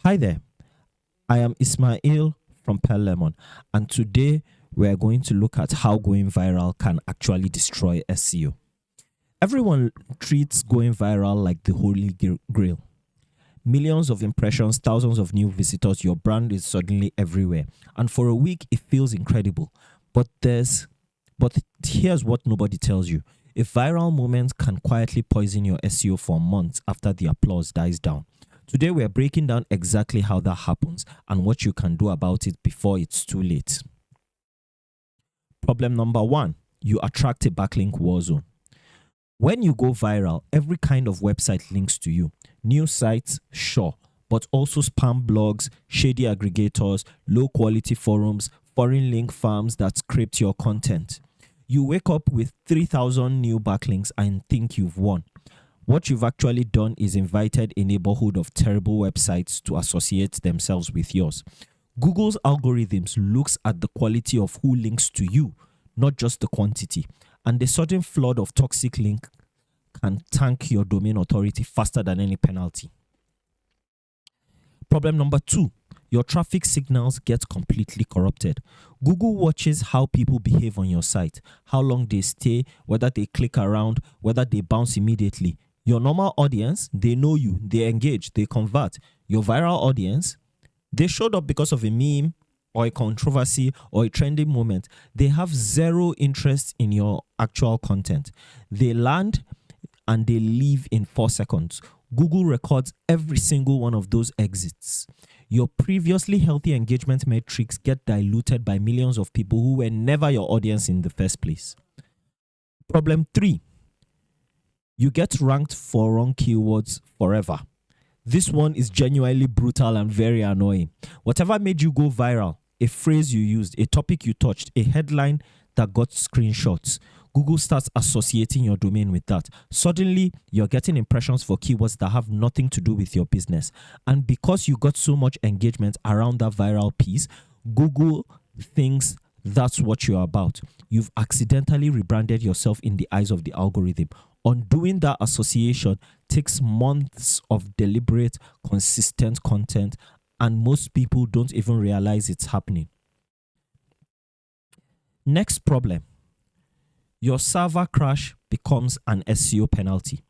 Hi there, I am Ismail from Pearl Lemon, and today we are going to look at how going viral can actually destroy SEO. Everyone treats going viral like the holy grail. Millions of impressions, thousands of new visitors, your brand is suddenly everywhere. And for a week, it feels incredible. But here's what nobody tells you. A viral moment can quietly poison your SEO for months after the applause dies down. Today, we are breaking down exactly how that happens and what you can do about it before it's too late. Problem number 1, you attract a backlink war zone. When you go viral, every kind of website links to you. News sites, sure, but also spam blogs, shady aggregators, low-quality forums, foreign link farms that scrape your content. You wake up with 3,000 new backlinks and think you've won. What you've actually done is invited a neighborhood of terrible websites to associate themselves with yours. Google's algorithms looks at the quality of who links to you, not just the quantity. And the sudden flood of toxic link can tank your domain authority faster than any penalty. Problem number 2, your traffic signals get completely corrupted. Google watches how people behave on your site, how long they stay, whether they click around, whether they bounce immediately. Your normal audience, they know you, they engage, they convert. Your viral audience, they showed up because of a meme or a controversy or a trending moment. They have zero interest in your actual content. They land and they leave in 4 seconds. Google records every single one of those exits. Your previously healthy engagement metrics get diluted by millions of people who were never your audience in the first place. Problem 3, you get ranked for wrong keywords forever. This one is genuinely brutal and very annoying. Whatever made you go viral, a phrase you used, a topic you touched, a headline that got screenshots, Google starts associating your domain with that. Suddenly, you're getting impressions for keywords that have nothing to do with your business. And because you got so much engagement around that viral piece, Google thinks that's what you're about. You've accidentally rebranded yourself in the eyes of the algorithm. Undoing that association takes months of deliberate, consistent content, and most people don't even realize it's happening. Next problem, your server crash becomes an SEO penalty.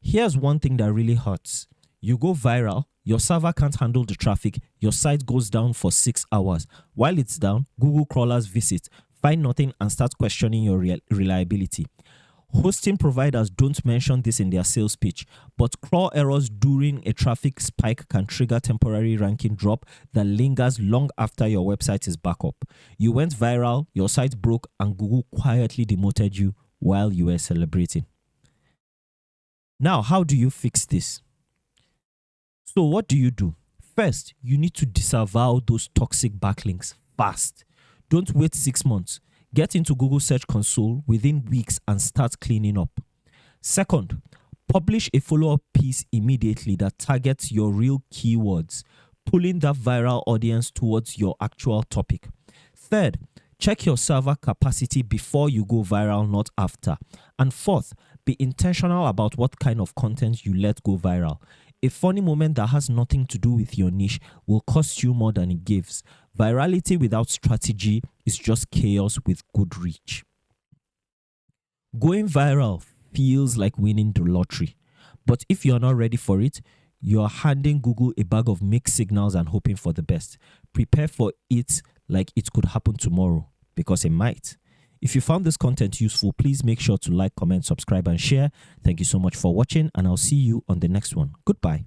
Here's one thing that really hurts. You go viral, your server can't handle the traffic, your site goes down for 6 hours. While it's down, Google crawlers visit, find nothing and start questioning your reliability. Hosting providers don't mention this in their sales pitch, but crawl errors during a traffic spike can trigger temporary ranking drop that lingers long after your website is back up. You went viral, your site broke, and Google quietly demoted you while you were celebrating. Now, how do you fix this? So what do you do? First, you need to disavow those toxic backlinks fast. Don't wait 6 months. Get into Google Search Console within weeks and start cleaning up. Second, publish a follow-up piece immediately that targets your real keywords, pulling that viral audience towards your actual topic. Third, check your server capacity before you go viral, not after. And fourth, be intentional about what kind of content you let go viral. A funny moment that has nothing to do with your niche will cost you more than it gives. Virality without strategy is just chaos with good reach. Going viral feels like winning the lottery. But if you're not ready for it, you're handing Google a bag of mixed signals and hoping for the best. Prepare for it like it could happen tomorrow, because it might. If you found this content useful, please make sure to like, comment, subscribe, and share. Thank you so much for watching, and I'll see you on the next one. Goodbye.